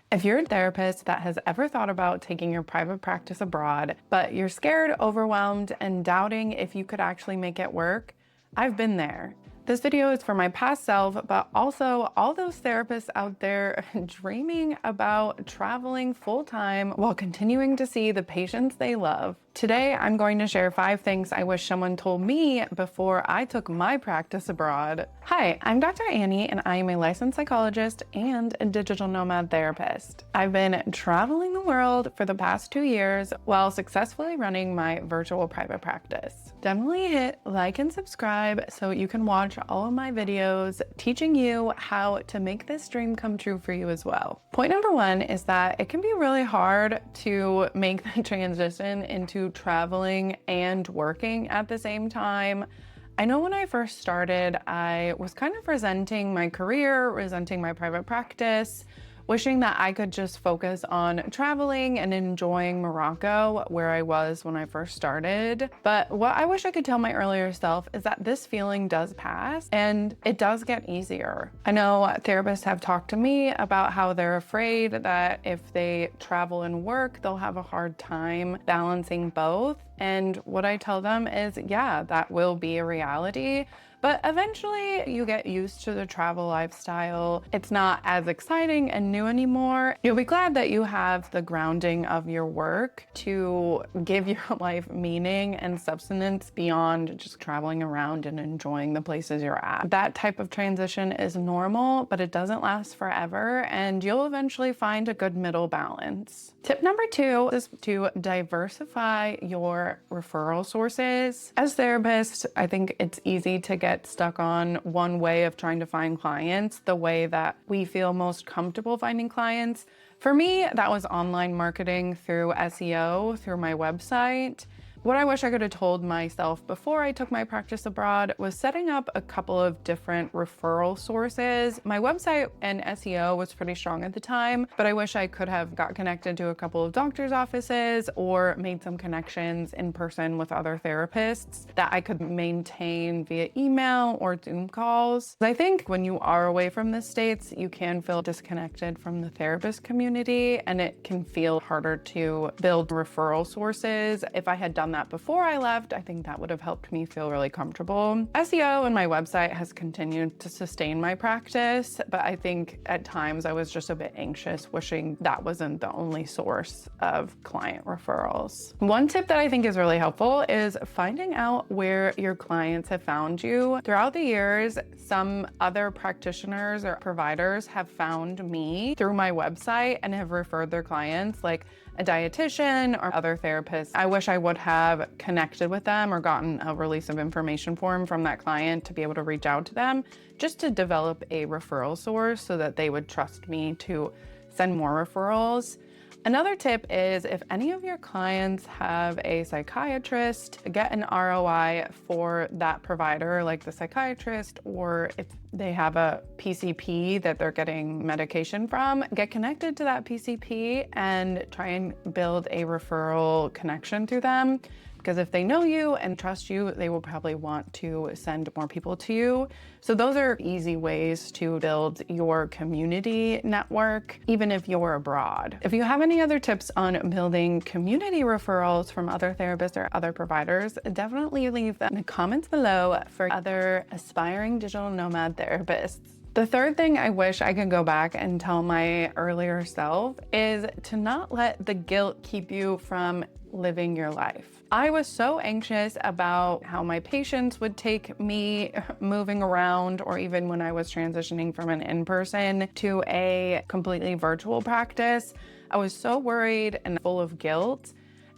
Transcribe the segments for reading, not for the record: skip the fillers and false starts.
If you're a therapist that has ever thought about taking your private practice abroad, but you're scared, overwhelmed, and doubting if you could actually make it work, I've been there. This video is for my past self, but also all those therapists out there dreaming about traveling full-time while continuing to see the patients they love. Today, I'm going to share 5 things I wish someone told me before I took my practice abroad. Hi, I'm Dr. Annie, and I am a licensed psychologist and a digital nomad therapist. I've been traveling the world for the past 2 years while successfully running my virtual private practice. Definitely hit like and subscribe so you can watch all of my videos teaching you how to make this dream come true for you as well. Point number 1 is that it can be really hard to make the transition into traveling and working at the same time. I know when I first started, I was kind of resenting my career, resenting my private practice, wishing that I could just focus on traveling and enjoying Morocco where I was when I first started. But what I wish I could tell my earlier self is that this feeling does pass and it does get easier. I know therapists have talked to me about how they're afraid that if they travel and work, they'll have a hard time balancing both. And what I tell them is, yeah, that will be a reality. But eventually you get used to the travel lifestyle. It's not as exciting and new anymore. You'll be glad that you have the grounding of your work to give your life meaning and substance beyond just traveling around and enjoying the places you're at. That type of transition is normal, but it doesn't last forever, and you'll eventually find a good middle balance. Tip number 2 is to diversify your referral sources. As therapists, I think it's easy to get stuck on one way of trying to find clients, the way that we feel most comfortable finding clients. For me, that was online marketing through SEO, through my website. What I wish I could have told myself before I took my practice abroad was setting up a couple of different referral sources. My website and SEO was pretty strong at the time, but I wish I could have got connected to a couple of doctors' offices or made some connections in person with other therapists that I could maintain via email or Zoom calls. I think when you are away from the States, you can feel disconnected from the therapist community, and it can feel harder to build referral sources. If I had done that before I left, I think that would have helped me feel really comfortable. SEO and my website has continued to sustain my practice, but I think at times I was just a bit anxious, wishing that wasn't the only source of client referrals. One tip that I think is really helpful is finding out where your clients have found you. Throughout the years, some other practitioners or providers have found me through my website and have referred their clients, like a dietitian or other therapists. I wish I would have connected with them or gotten a release of information form from that client to be able to reach out to them, just to develop a referral source so that they would trust me to send more referrals. Another tip is if any of your clients have a psychiatrist, get an ROI for that provider, like the psychiatrist, or if they have a PCP that they're getting medication from, get connected to that PCP and try and build a referral connection through them. Because if they know you and trust you, they will probably want to send more people to you. So those are easy ways to build your community network, even if you're abroad. If you have any other tips on building community referrals from other therapists or other providers, definitely leave them in the comments below for other aspiring digital nomad therapists. The third thing I wish I could go back and tell my earlier self is to not let the guilt keep you from living your life. I was so anxious about how my patients would take me moving around, or even when I was transitioning from an in-person to a completely virtual practice. I was so worried and full of guilt.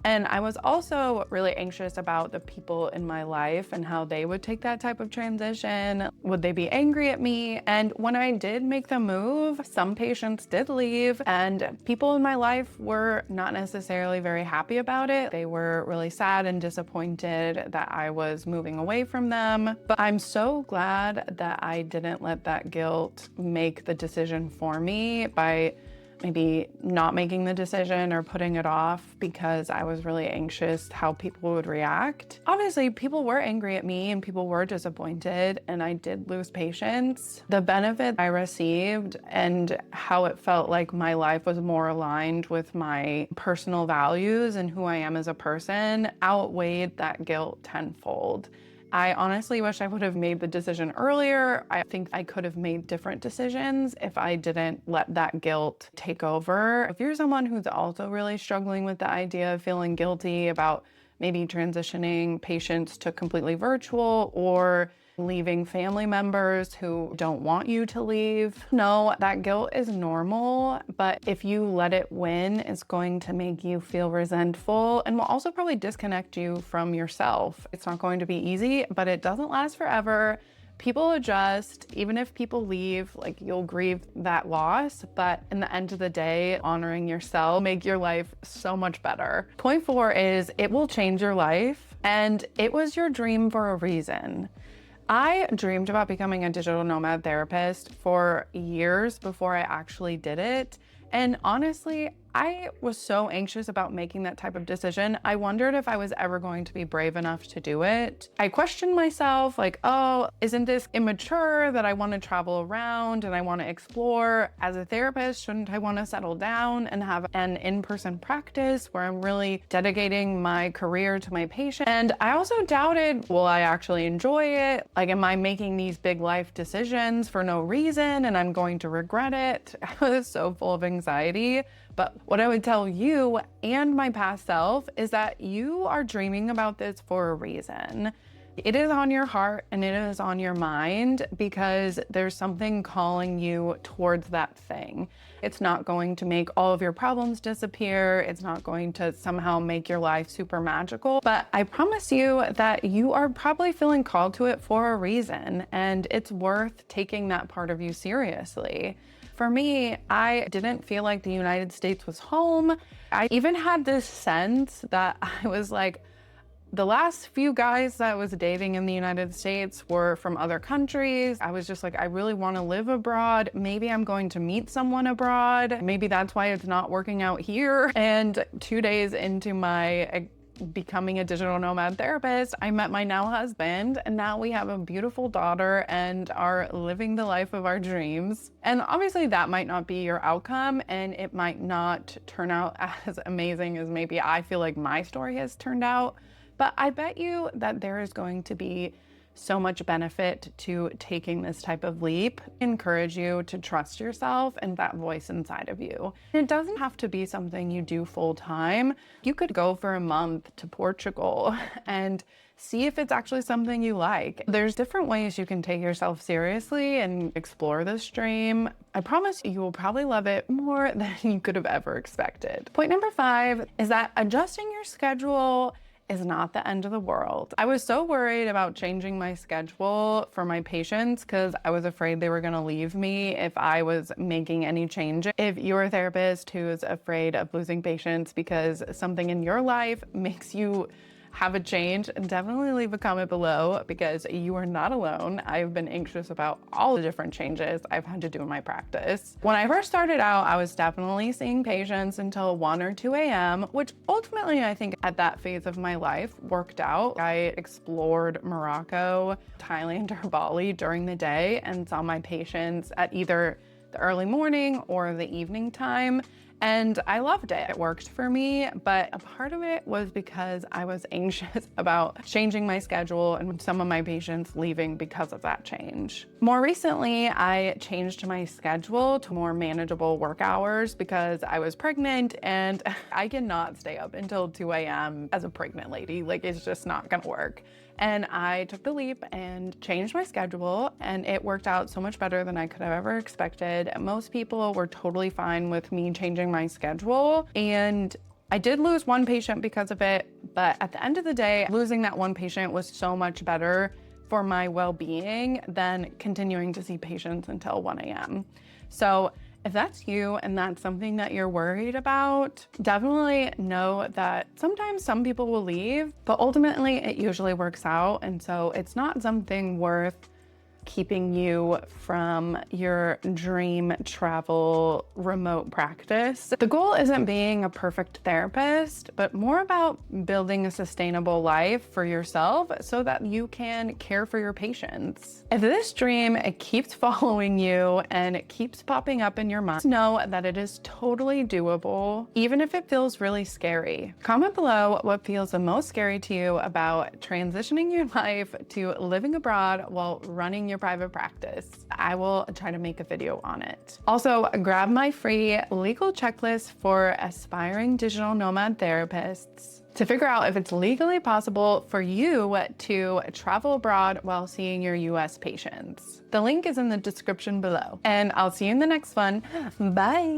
And I was also really anxious about the people in my life and how they would take that type of transition. Would they be angry at me? And when I did make the move, some patients did leave, and people in my life were not necessarily very happy about it. They were really sad and disappointed that I was moving away from them. But I'm so glad that I didn't let that guilt make the decision for me by maybe not making the decision or putting it off because I was really anxious how people would react. Obviously, people were angry at me and people were disappointed, and I did lose patience. The benefit I received and how it felt like my life was more aligned with my personal values and who I am as a person outweighed that guilt tenfold. I honestly wish I would have made the decision earlier. I think I could have made different decisions if I didn't let that guilt take over. If you're someone who's also really struggling with the idea of feeling guilty about maybe transitioning patients to completely virtual or leaving family members who don't want you to leave. No, that guilt is normal, but if you let it win, it's going to make you feel resentful and will also probably disconnect you from yourself. It's not going to be easy, but it doesn't last forever. People adjust. Even if people leave, like, you'll grieve that loss, but in the end of the day, honoring yourself make your life so much better. Point 4 is it will change your life, and it was your dream for a reason. I dreamed about becoming a digital nomad therapist for years before I actually did it. And honestly, I was so anxious about making that type of decision. I wondered if I was ever going to be brave enough to do it. I questioned myself, like, oh, isn't this immature that I want to travel around and I want to explore? As a therapist, shouldn't I want to settle down and have an in-person practice where I'm really dedicating my career to my patient? And I also doubted, will I actually enjoy it? Like, am I making these big life decisions for no reason and I'm going to regret it? I was so full of anxiety. But what I would tell you and my past self is that you are dreaming about this for a reason. It is on your heart and it is on your mind because there's something calling you towards that thing. It's not going to make all of your problems disappear. It's not going to somehow make your life super magical. But I promise you that you are probably feeling called to it for a reason, and it's worth taking that part of you seriously. For me, I didn't feel like the United States was home. I even had this sense that I was like, the last few guys that I was dating in the United States were from other countries. I was just like, I really want to live abroad. Maybe I'm going to meet someone abroad. Maybe that's why it's not working out here. And 2 days into my becoming a digital nomad therapist, I met my now husband, and now we have a beautiful daughter and are living the life of our dreams. And obviously that might not be your outcome, and it might not turn out as amazing as maybe I feel like my story has turned out, but I bet you that there is going to be so much benefit to taking this type of leap. I encourage you to trust yourself and that voice inside of you. And it doesn't have to be something you do full time. You could go for a month to Portugal and see if it's actually something you like. There's different ways you can take yourself seriously and explore this dream. I promise you will probably love it more than you could have ever expected. Point number 5 is that adjusting your schedule is not the end of the world. I was so worried about changing my schedule for my patients because I was afraid they were gonna leave me if I was making any change. If you're a therapist who's afraid of losing patients because something in your life makes you have a change, definitely leave a comment below because you are not alone. I've been anxious about all the different changes I've had to do in my practice. When I first started out, I was definitely seeing patients until 1 or 2 a.m., which ultimately I think at that phase of my life worked out. I explored Morocco, Thailand, or Bali during the day and saw my patients at either the early morning or the evening time. And I loved it. It worked for me, but a part of it was because I was anxious about changing my schedule and some of my patients leaving because of that change. More recently, I changed my schedule to more manageable work hours because I was pregnant and I cannot stay up until 2 a.m. as a pregnant lady. Like, it's just not gonna work. And I took the leap and changed my schedule, and it worked out so much better than I could have ever expected. Most people were totally fine with me changing my schedule, and I did lose one patient because of it, but at the end of the day, losing that one patient was so much better for my well-being than continuing to see patients until 1 a.m. So if that's you and that's something that you're worried about, definitely know that sometimes some people will leave, but ultimately it usually works out. And so it's not something worth keeping you from your dream travel remote practice. The goal isn't being a perfect therapist, but more about building a sustainable life for yourself so that you can care for your patients. If this dream keeps following you and it keeps popping up in your mind, know that it is totally doable, even if it feels really scary. Comment below what feels the most scary to you about transitioning your life to living abroad while running your private practice. I will try to make a video on it. Also, grab my free legal checklist for aspiring digital nomad therapists to figure out if it's legally possible for you to travel abroad while seeing your US patients. The link is in the description below, and I'll see you in the next one. Bye.